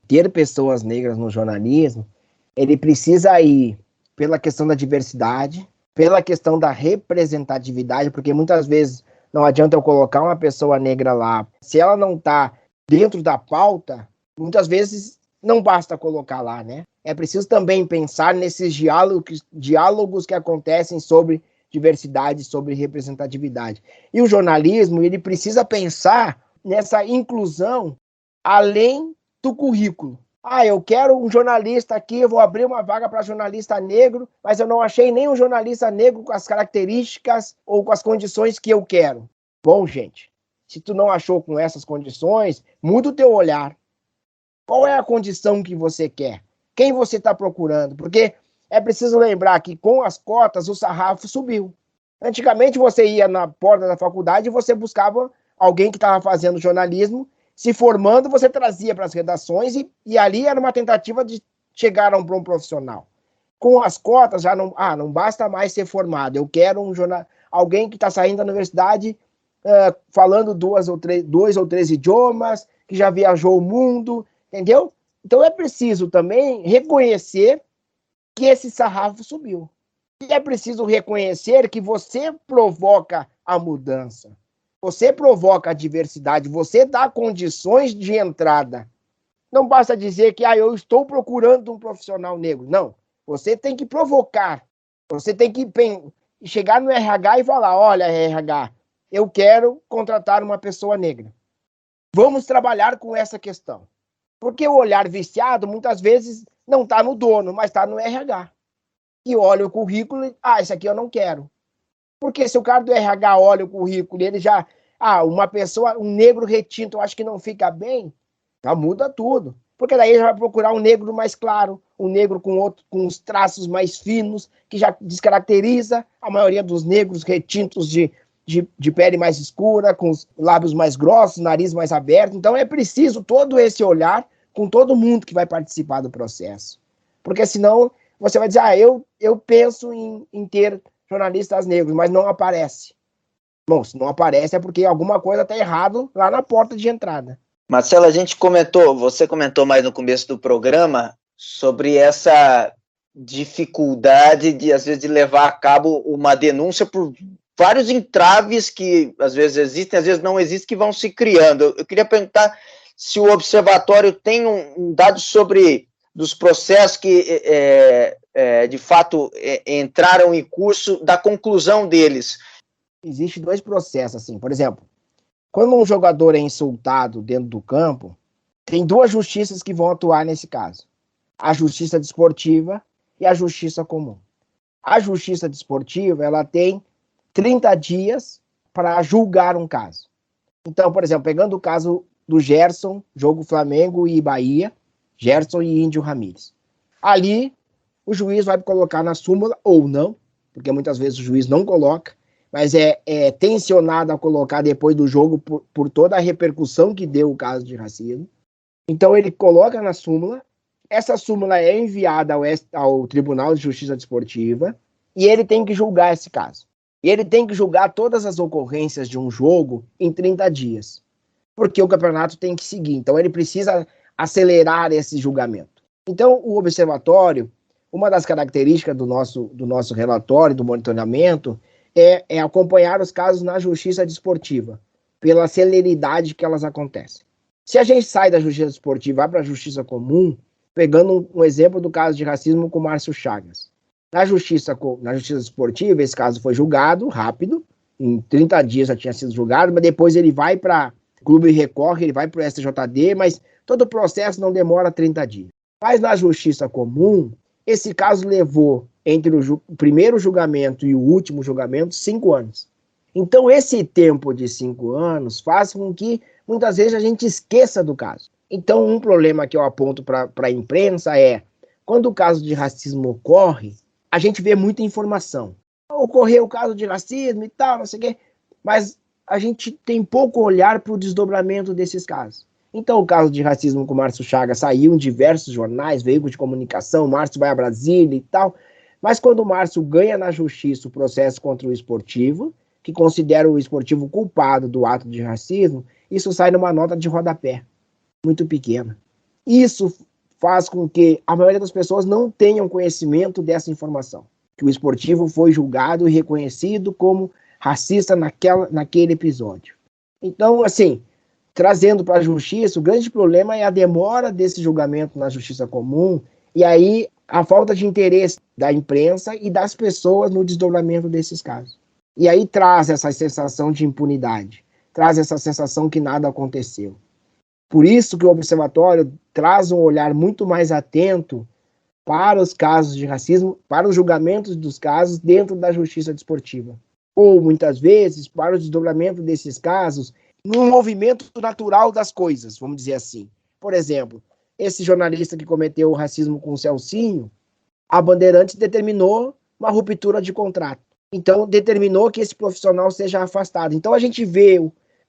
ter pessoas negras no jornalismo, ele precisa ir pela questão da diversidade, pela questão da representatividade, porque muitas vezes não adianta eu colocar uma pessoa negra lá. Se ela não está dentro da pauta, muitas vezes não basta colocar lá, né? É preciso também pensar nesses diálogos que acontecem sobre diversidade, sobre representatividade. E o jornalismo, ele precisa pensar nessa inclusão além do currículo. Eu quero um jornalista aqui, eu vou abrir uma vaga para jornalista negro, mas eu não achei nenhum jornalista negro com as características ou com as condições que eu quero. Bom, gente, se tu não achou com essas condições, muda o teu olhar. Qual é a condição que você quer? Quem você está procurando? Porque é preciso lembrar que com as cotas o sarrafo subiu. Antigamente você ia na porta da faculdade e você buscava alguém que estava fazendo jornalismo. Se formando, você trazia para as redações e ali era uma tentativa de chegar a um bom profissional. Com as cotas, já não basta mais ser formado. Eu quero alguém que está saindo da universidade falando dois ou três idiomas, que já viajou o mundo, entendeu? Então é preciso também reconhecer que esse sarrafo subiu. E é preciso reconhecer que você provoca a mudança. Você provoca a diversidade, você dá condições de entrada. Não basta dizer que eu estou procurando um profissional negro. Não, você tem que provocar. Você tem que chegar no RH e falar, olha, RH, eu quero contratar uma pessoa negra. Vamos trabalhar com essa questão. Porque o olhar viciado, muitas vezes, não está no dono, mas está no RH. E olha o currículo e, esse aqui eu não quero. Porque se o cara do RH olha o currículo e ele já... uma pessoa, um negro retinto, eu acho que não fica bem, já muda tudo. Porque daí ele vai procurar um negro mais claro, um negro com os traços mais finos, que já descaracteriza a maioria dos negros retintos de pele mais escura, com os lábios mais grossos, nariz mais aberto. Então é preciso todo esse olhar com todo mundo que vai participar do processo. Porque senão você vai dizer, eu penso em ter jornalistas negros, mas não aparece. Bom, se não aparece é porque alguma coisa está errado lá na porta de entrada. Marcelo, você comentou mais no começo do programa sobre essa dificuldade de, às vezes, de levar a cabo uma denúncia por vários entraves que às vezes existem, às vezes não existem, que vão se criando. Eu queria perguntar se o Observatório tem um dado sobre dos processos que, de fato, entraram em curso, da conclusão deles. Existem dois processos, assim. Por exemplo, quando um jogador é insultado dentro do campo, tem duas justiças que vão atuar nesse caso. A justiça desportiva e a justiça comum. A justiça desportiva, ela tem 30 dias para julgar um caso. Então, por exemplo, pegando o caso do Gerson, jogo Flamengo e Bahia, Gerson e Índio Ramírez. Ali, o juiz vai colocar na súmula, ou não, porque muitas vezes o juiz não coloca, mas é tensionado a colocar depois do jogo por toda a repercussão que deu o caso de racismo. Então ele coloca na súmula, essa súmula é enviada ao Tribunal de Justiça Desportiva e ele tem que julgar esse caso. E ele tem que julgar todas as ocorrências de um jogo em 30 dias, porque o campeonato tem que seguir. Então ele precisa acelerar esse julgamento. Então, o observatório, uma das características do nosso relatório, do monitoramento, é acompanhar os casos na justiça desportiva, pela celeridade que elas acontecem. Se a gente sai da justiça desportiva e vai para a justiça comum, pegando um exemplo do caso de racismo com Márcio Chagas. Na justiça desportiva, esse caso foi julgado rápido, em 30 dias já tinha sido julgado, mas depois ele vai para o clube recorre, ele vai para o STJD, mas todo o processo não demora 30 dias. Mas na justiça comum, esse caso levou, entre o primeiro julgamento e o último julgamento, 5 anos. Então, esse tempo de 5 anos faz com que, muitas vezes, a gente esqueça do caso. Então, um problema que eu aponto para a imprensa é, quando o caso de racismo ocorre, a gente vê muita informação. Ocorreu o caso de racismo e tal, não sei o quê, mas a gente tem pouco olhar para o desdobramento desses casos. Então, o caso de racismo com Márcio Chagas saiu em diversos jornais, veículos de comunicação, Márcio vai a Brasília e tal, mas quando o Márcio ganha na justiça o processo contra o esportivo, que considera o esportivo culpado do ato de racismo, isso sai numa nota de rodapé, muito pequena. Isso faz com que a maioria das pessoas não tenham conhecimento dessa informação, que o esportivo foi julgado e reconhecido como racista naquele episódio. Então, assim, trazendo para a justiça, o grande problema é a demora desse julgamento na justiça comum e aí a falta de interesse da imprensa e das pessoas no desdobramento desses casos. E aí traz essa sensação de impunidade, traz essa sensação que nada aconteceu. Por isso que o observatório traz um olhar muito mais atento para os casos de racismo, para os julgamentos dos casos dentro da justiça desportiva. Ou, muitas vezes, para o desdobramento desses casos num movimento natural das coisas, vamos dizer assim. Por exemplo, esse jornalista que cometeu o racismo com o Celcinho, a Bandeirantes determinou uma ruptura de contrato. Então, determinou que esse profissional seja afastado. Então, a gente vê,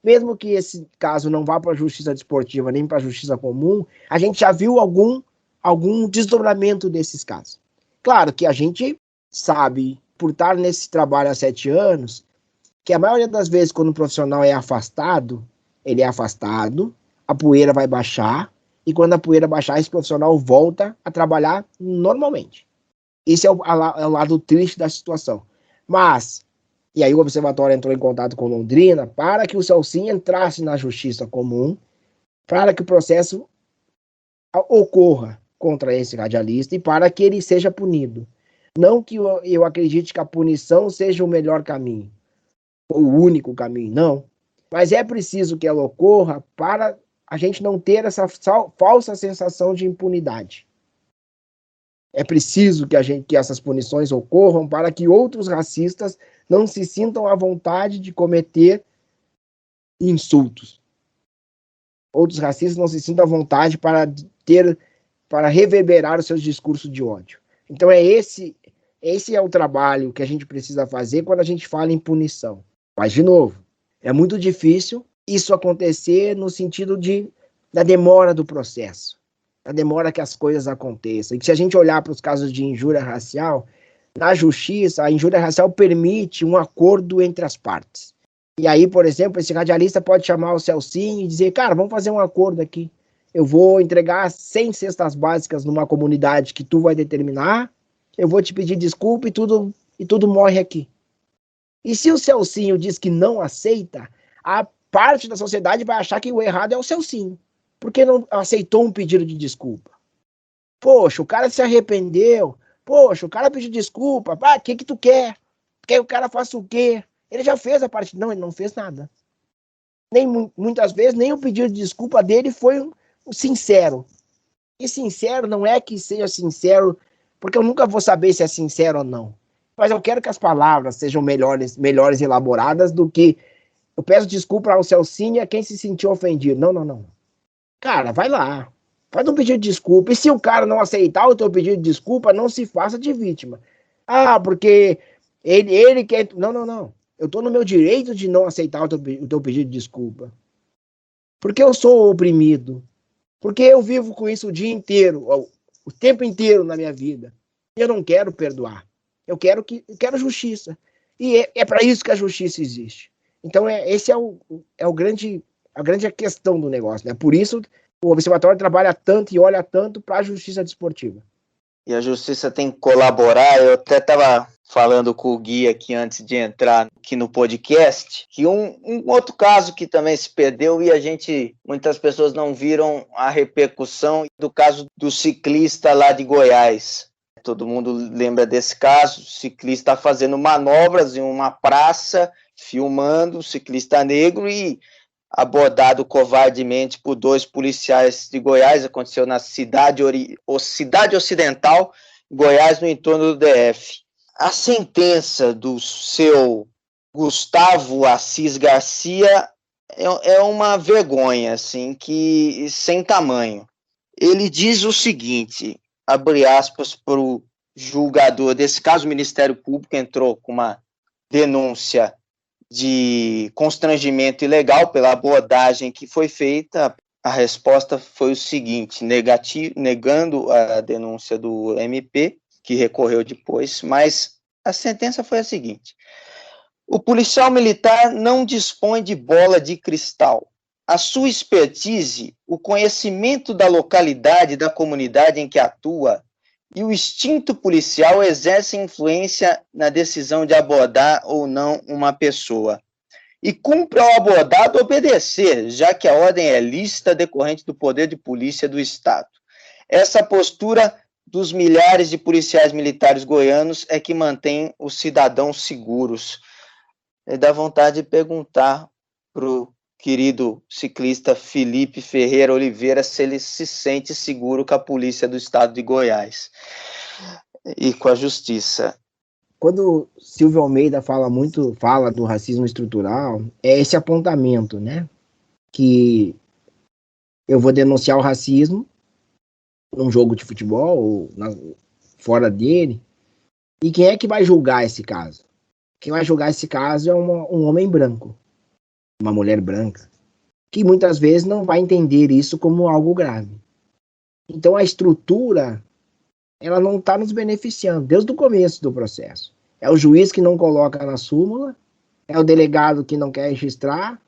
mesmo que esse caso não vá para a justiça desportiva nem para a justiça comum, a gente já viu algum desdobramento desses casos. Claro que a gente sabe, por estar nesse trabalho há 7 anos, que a maioria das vezes, quando um profissional é afastado, ele é afastado, a poeira vai baixar, e quando a poeira baixar, esse profissional volta a trabalhar normalmente. Esse é o lado triste da situação. Mas, e aí o observatório entrou em contato com Londrina para que o Celcinho entrasse na justiça comum, para que o processo ocorra contra esse radialista e para que ele seja punido. Não que eu acredite que a punição seja o melhor caminho, ou o único caminho, não. Mas é preciso que ela ocorra para a gente não ter essa falsa sensação de impunidade. É preciso que essas punições ocorram para que outros racistas não se sintam à vontade de cometer insultos. Outros racistas não se sintam à vontade para reverberar os seus discursos de ódio. Então esse é o trabalho que a gente precisa fazer quando a gente fala em punição. Mas, de novo, é muito difícil isso acontecer no sentido da demora do processo, da demora que as coisas aconteçam. E que se a gente olhar para os casos de injúria racial, na justiça, a injúria racial permite um acordo entre as partes. E aí, por exemplo, esse radialista pode chamar o Celcinho e dizer, cara, vamos fazer um acordo aqui. Eu vou entregar 100 cestas básicas numa comunidade que tu vai determinar, eu vou te pedir desculpa e tudo morre aqui. E se o Celcinho diz que não aceita, a parte da sociedade vai achar que o errado é o Celcinho, porque não aceitou um pedido de desculpa. Poxa, o cara se arrependeu. Poxa, o cara pediu desculpa. O que tu quer? Quer que o cara faça o quê? Ele já fez a parte. Não, ele não fez nada. Muitas vezes, nem o pedido de desculpa dele foi um sincero. E sincero não é que seja sincero, porque eu nunca vou saber se é sincero ou não. Mas eu quero que as palavras sejam melhores elaboradas do que eu peço desculpa ao Celcinho a quem se sentiu ofendido. Não. Cara, vai lá. Faz um pedido de desculpa. E se o cara não aceitar o teu pedido de desculpa, não se faça de vítima. Ah, porque ele quer... Não. Eu tô no meu direito de não aceitar o teu pedido de desculpa. Porque eu sou oprimido. Porque eu vivo com isso o dia inteiro, o tempo inteiro na minha vida. E eu não quero perdoar. Eu quero justiça. E é para isso que a justiça existe. Então, esse é a grande questão do negócio, né? Por isso O Observatório trabalha tanto e olha tanto para a justiça desportiva. E a justiça tem que colaborar. Eu até estava falando com o Gui aqui antes de entrar aqui no podcast, que um outro caso que também se perdeu e muitas pessoas não viram a repercussão do caso do ciclista lá de Goiás. Todo mundo lembra desse caso, o ciclista fazendo manobras em uma praça, filmando o ciclista negro e abordado covardemente por 2 policiais de Goiás. Aconteceu na cidade ocidental, Goiás, no entorno do DF. A sentença do seu Gustavo Assis Garcia é uma vergonha, assim, que sem tamanho. Ele diz o seguinte, abre aspas para o julgador desse caso, o Ministério Público entrou com uma denúncia de constrangimento ilegal pela abordagem que foi feita. A resposta foi o seguinte, negando a denúncia do MP, que recorreu depois, mas a sentença foi a seguinte: o policial militar não dispõe de bola de cristal. A sua expertise, o conhecimento da localidade, da comunidade em que atua e o instinto policial exercem influência na decisão de abordar ou não uma pessoa. E cumpre ao abordado obedecer, já que a ordem é lícita decorrente do poder de polícia do Estado. Essa postura dos milhares de policiais militares goianos é que mantém os cidadãos seguros. Dá vontade de perguntar para o querido ciclista Felipe Ferreira Oliveira se ele se sente seguro com a polícia do Estado de Goiás e com a justiça. Quando Silvio Almeida fala do racismo estrutural, é esse apontamento, né? Que eu vou denunciar o racismo num jogo de futebol ou fora dele, e quem é que vai julgar esse caso? Quem vai julgar esse caso é um homem branco, uma mulher branca, que muitas vezes não vai entender isso como algo grave. Então a estrutura, ela não está nos beneficiando desde o começo do processo. É o juiz que não coloca na súmula, é o delegado que não quer registrar,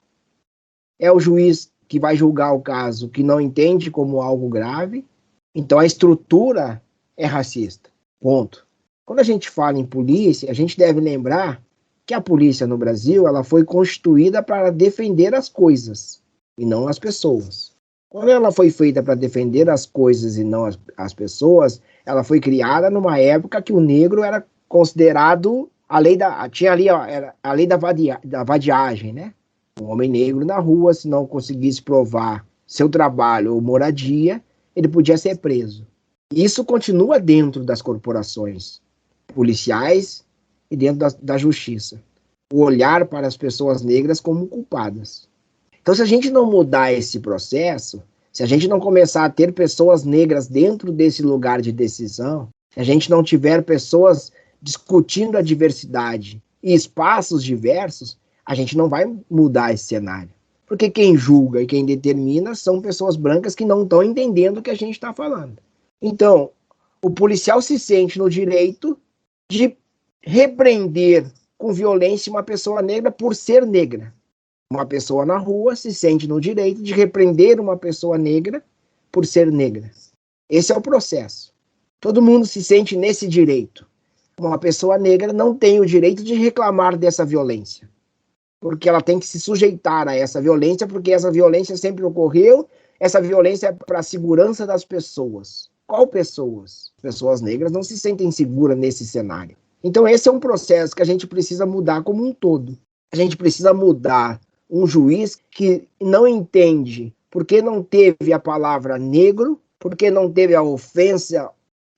é o juiz que vai julgar o caso que não entende como algo grave. Então a estrutura é racista, ponto. Quando a gente fala em polícia, a gente deve lembrar que a polícia no Brasil ela foi constituída para defender as coisas e não as pessoas. Quando ela foi feita para defender as coisas e não as pessoas, ela foi criada numa época que o negro era considerado tinha ali a lei da vadiagem, né? Um homem negro na rua, se não conseguisse provar seu trabalho ou moradia, ele podia ser preso. Isso continua dentro das corporações policiais e dentro da justiça. O olhar para as pessoas negras como culpadas. Então, se a gente não mudar esse processo, se a gente não começar a ter pessoas negras dentro desse lugar de decisão, se a gente não tiver pessoas discutindo a diversidade e espaços diversos, a gente não vai mudar esse cenário. Porque quem julga e quem determina são pessoas brancas que não estão entendendo o que a gente está falando. Então, o policial se sente no direito de repreender com violência uma pessoa negra por ser negra. Uma pessoa na rua se sente no direito de repreender uma pessoa negra por ser negra. Esse é o processo. Todo mundo se sente nesse direito. Uma pessoa negra não tem o direito de reclamar dessa violência, porque ela tem que se sujeitar a essa violência, porque essa violência sempre ocorreu, essa violência é para a segurança das pessoas. Qual pessoas? Pessoas negras não se sentem seguras nesse cenário. Então esse é um processo que a gente precisa mudar como um todo. A gente precisa mudar um juiz que não entende porque não teve a palavra negro, porque não teve a ofensa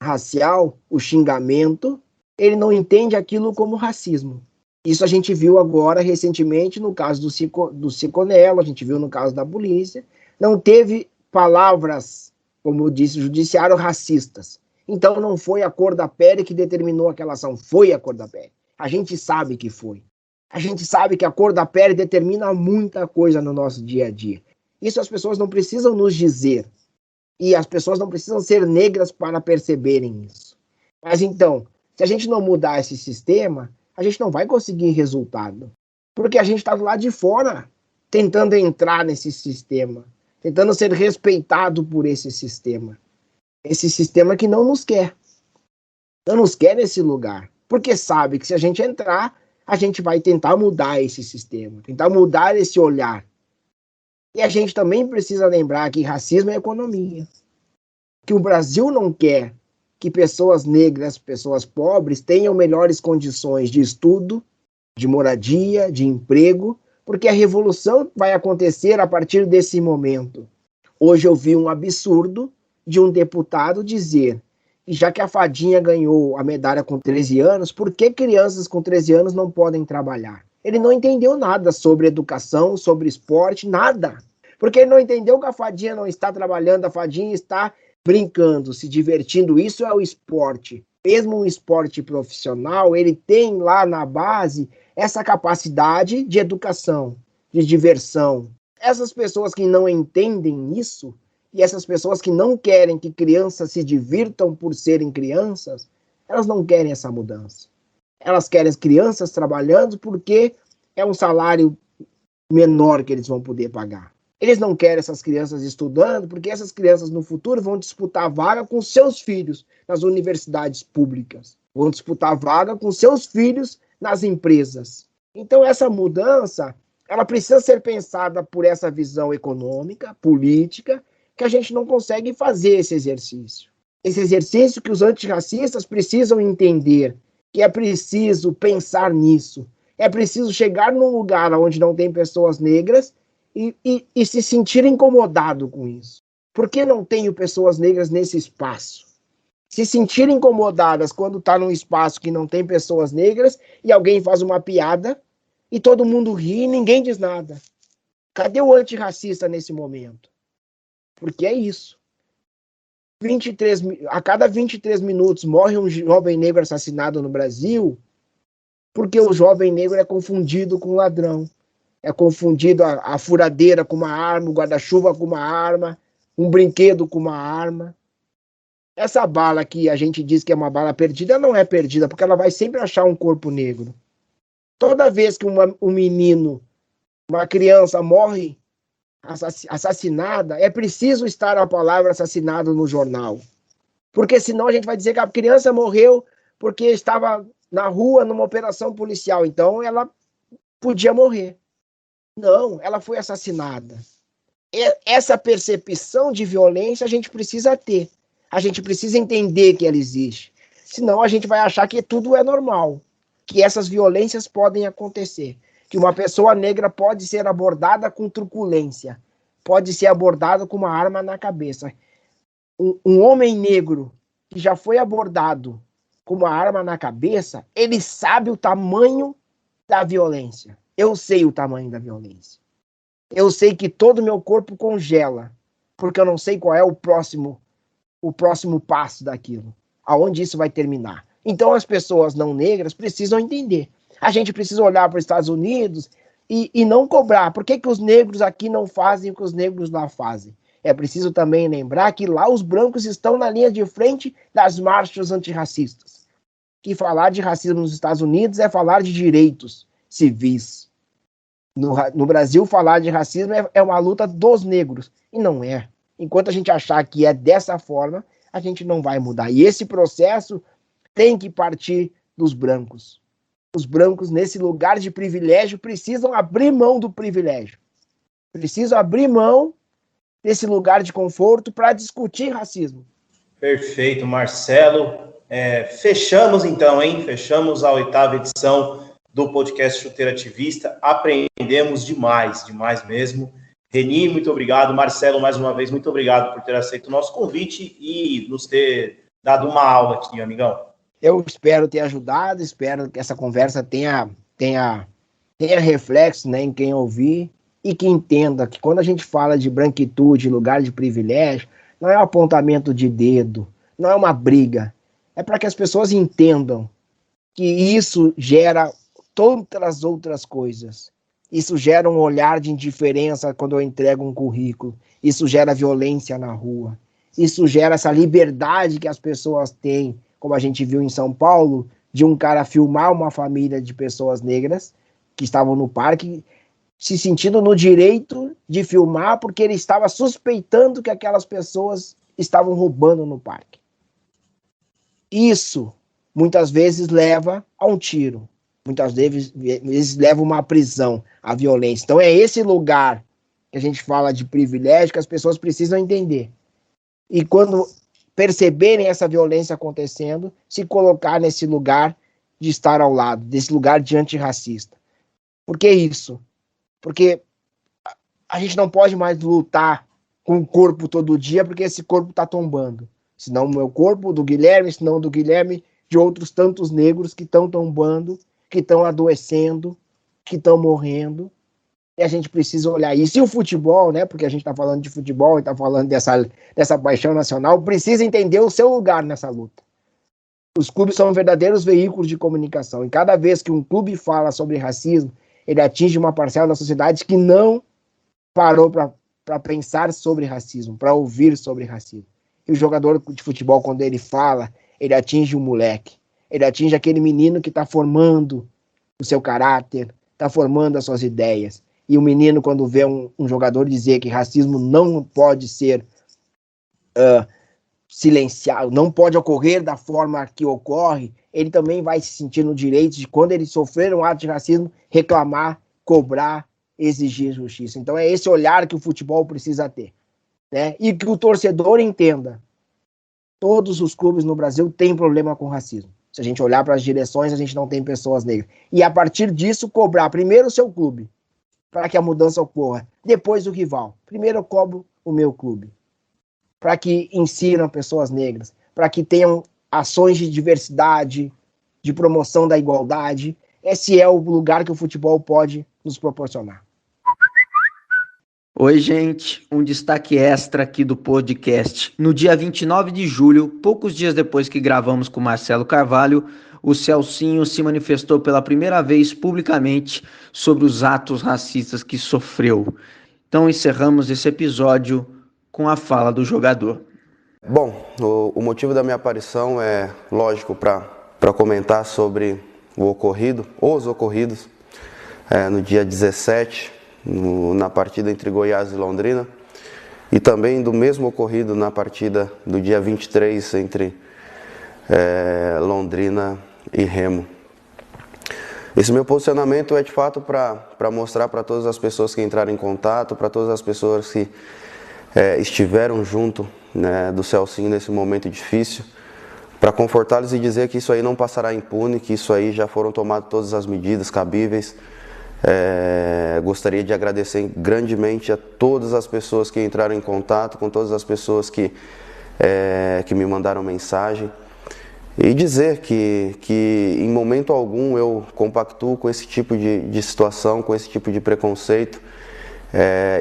racial, o xingamento, ele não entende aquilo como racismo. Isso a gente viu agora recentemente no caso do Ciconello, a gente viu no caso da polícia. Não teve palavras, como disse o judiciário, racistas. Então não foi a cor da pele que determinou aquela ação, foi a cor da pele. A gente sabe que foi. A gente sabe que a cor da pele determina muita coisa no nosso dia a dia. Isso as pessoas não precisam nos dizer. E as pessoas não precisam ser negras para perceberem isso. Mas então, se a gente não mudar esse sistema, a gente não vai conseguir resultado. Porque a gente está do lado de fora, tentando entrar nesse sistema, tentando ser respeitado por esse sistema. Esse sistema que não nos quer. Não nos quer nesse lugar. Porque sabe que se a gente entrar, a gente vai tentar mudar esse sistema, tentar mudar esse olhar. E a gente também precisa lembrar que racismo é economia. Que o Brasil não quer que pessoas negras, pessoas pobres, tenham melhores condições de estudo, de moradia, de emprego, porque a revolução vai acontecer a partir desse momento. Hoje eu vi um absurdo de um deputado dizer que já que a Fadinha ganhou a medalha com 13 anos, por que crianças com 13 anos não podem trabalhar? Ele não entendeu nada sobre educação, sobre esporte, nada. Porque ele não entendeu que a Fadinha não está trabalhando, a Fadinha está brincando, se divertindo. Isso é o esporte. Mesmo um esporte profissional, ele tem lá na base essa capacidade de educação, de diversão. Essas pessoas que não entendem isso, e essas pessoas que não querem que crianças se divirtam por serem crianças, elas não querem essa mudança. Elas querem as crianças trabalhando porque é um salário menor que eles vão poder pagar. Eles não querem essas crianças estudando porque essas crianças no futuro vão disputar vaga com seus filhos nas universidades públicas. Vão disputar vaga com seus filhos nas empresas. Então essa mudança, ela precisa ser pensada por essa visão econômica, política, que a gente não consegue fazer esse exercício. Esse exercício que os antirracistas precisam entender, que é preciso pensar nisso. É preciso chegar num lugar onde não tem pessoas negras e se sentir incomodado com isso. Por que não tenho pessoas negras nesse espaço? Se sentir incomodadas quando está num espaço que não tem pessoas negras e alguém faz uma piada e todo mundo ri e ninguém diz nada. Cadê o antirracista nesse momento? Porque é isso. A cada 23 minutos morre um jovem negro assassinado no Brasil porque o jovem negro é confundido com ladrão. É confundido a furadeira com uma arma, o guarda-chuva com uma arma, um brinquedo com uma arma. Essa bala que a gente diz que é uma bala perdida, ela não é perdida, porque ela vai sempre achar um corpo negro. Toda vez que um menino, uma criança morre assassinada, é preciso estar a palavra assassinado no jornal. Porque senão a gente vai dizer que a criança morreu porque estava na rua numa operação policial, então ela podia morrer. Não, ela foi assassinada. Essa percepção de violência a gente precisa ter. A gente precisa entender que ela existe. Senão a gente vai achar que tudo é normal, que essas violências podem acontecer, que uma pessoa negra pode ser abordada com truculência, pode ser abordada com uma arma na cabeça. Um homem negro que já foi abordado com uma arma na cabeça, ele sabe o tamanho da violência. Eu sei o tamanho da violência. Eu sei que todo o meu corpo congela, porque eu não sei qual é o próximo passo daquilo, aonde isso vai terminar. Então as pessoas não negras precisam entender. A gente precisa olhar para os Estados Unidos e não cobrar. Por que os negros aqui não fazem o que os negros lá fazem? É preciso também lembrar que lá os brancos estão na linha de frente das marchas antirracistas. Que falar de racismo nos Estados Unidos é falar de direitos civis. No Brasil, falar de racismo é uma luta dos negros. E não é. Enquanto a gente achar que é dessa forma, a gente não vai mudar. E esse processo tem que partir dos brancos. Os brancos, nesse lugar de privilégio, precisam abrir mão do privilégio. Precisam abrir mão desse lugar de conforto para discutir racismo. Perfeito, Marcelo. Fechamos então, hein? Fechamos a 8ª edição do podcast Chuteira Ativista. Aprendemos demais mesmo. Reni, muito obrigado. Marcelo, mais uma vez, muito obrigado por ter aceito o nosso convite e nos ter dado uma aula aqui, amigão. Eu espero ter ajudado, espero que essa conversa tenha reflexo, né, em quem ouvir e que entenda que quando a gente fala de branquitude, lugar de privilégio, não é um apontamento de dedo, não é uma briga. É para que as pessoas entendam que isso gera tantas outras coisas. Isso gera um olhar de indiferença quando eu entrego um currículo. Isso gera violência na rua. Isso gera essa liberdade que as pessoas têm, como a gente viu em São Paulo, de um cara filmar uma família de pessoas negras que estavam no parque se sentindo no direito de filmar porque ele estava suspeitando que aquelas pessoas estavam roubando no parque. Isso muitas vezes leva a um tiro, muitas vezes leva a uma prisão, a violência. Então é esse lugar que a gente fala de privilégio que as pessoas precisam entender. E quando perceberem essa violência acontecendo, se colocar nesse lugar de estar ao lado, desse lugar de antirracista. Por que isso? Porque a gente não pode mais lutar com o corpo todo dia, porque esse corpo está tombando. Senão o meu corpo, do Guilherme, senão do Guilherme, de outros tantos negros que estão tombando, que estão adoecendo, que estão morrendo. E a gente precisa olhar isso. E o futebol, né, porque a gente está falando de futebol e está falando dessa paixão nacional, precisa entender o seu lugar nessa luta. Os clubes são verdadeiros veículos de comunicação. E cada vez que um clube fala sobre racismo, ele atinge uma parcela da sociedade que não parou para pensar sobre racismo, para ouvir sobre racismo. E o jogador de futebol, quando ele fala, ele atinge um moleque. Ele atinge aquele menino que está formando o seu caráter, está formando as suas ideias. E o menino, quando vê um jogador dizer que racismo não pode ser silenciado, não pode ocorrer da forma que ocorre, ele também vai se sentir no direito de, quando ele sofrer um ato de racismo, reclamar, cobrar, exigir justiça. Então é esse olhar que o futebol precisa ter, né? E que o torcedor entenda. Todos os clubes no Brasil têm problema com racismo. Se a gente olhar para as direções, a gente não tem pessoas negras. E a partir disso, cobrar primeiro o seu clube, para que a mudança ocorra. Depois o rival. Primeiro eu cobro o meu clube, para que insiram pessoas negras, para que tenham ações de diversidade, de promoção da igualdade. Esse é o lugar que o futebol pode nos proporcionar. Oi, gente, um destaque extra aqui do podcast. No dia 29 de julho, poucos dias depois que gravamos com Marcelo Carvalho, o Celcinho se manifestou pela primeira vez publicamente sobre os atos racistas que sofreu. Então encerramos esse episódio com a fala do jogador. Bom, o motivo da minha aparição é, lógico, para comentar sobre os ocorridos no dia 17, na partida entre Goiás e Londrina, e também do mesmo ocorrido na partida do dia 23 entre Londrina e Remo. Esse meu posicionamento é de fato para mostrar para todas as pessoas que entraram em contato, para todas as pessoas que estiveram junto, né, do Celcinho nesse momento difícil, para confortá-los e dizer que isso aí não passará impune, que isso aí já foram tomadas todas as medidas cabíveis. Gostaria de agradecer grandemente a todas as pessoas que entraram em contato, com todas as pessoas que me mandaram mensagem, e dizer que em momento algum eu compactuo com esse tipo de situação, com esse tipo de preconceito,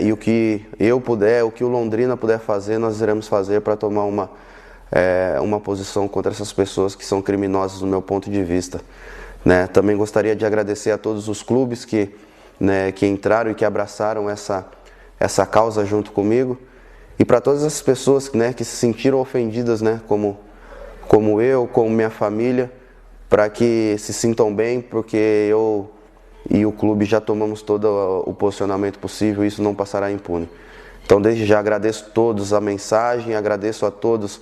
e o que eu puder, o que o Londrina puder fazer, nós iremos fazer para tomar uma posição contra essas pessoas que são criminosas do meu ponto de vista. Né? Também gostaria de agradecer a todos os clubes que entraram e que abraçaram essa causa junto comigo, e para todas as pessoas, né, que se sentiram ofendidas, né, como eu, como minha família, para que se sintam bem, porque eu e o clube já tomamos todo o posicionamento possível e isso não passará impune. Então desde já agradeço a todos a mensagem, agradeço a todos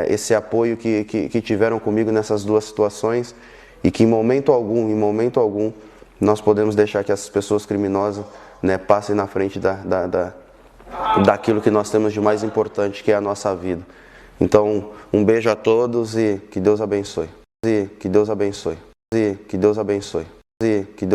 esse apoio que tiveram comigo nessas duas situações, e que em momento algum, nós podemos deixar que essas pessoas criminosas, né, passem na frente daquilo que nós temos de mais importante, que é a nossa vida. Então, um beijo a todos e que Deus abençoe.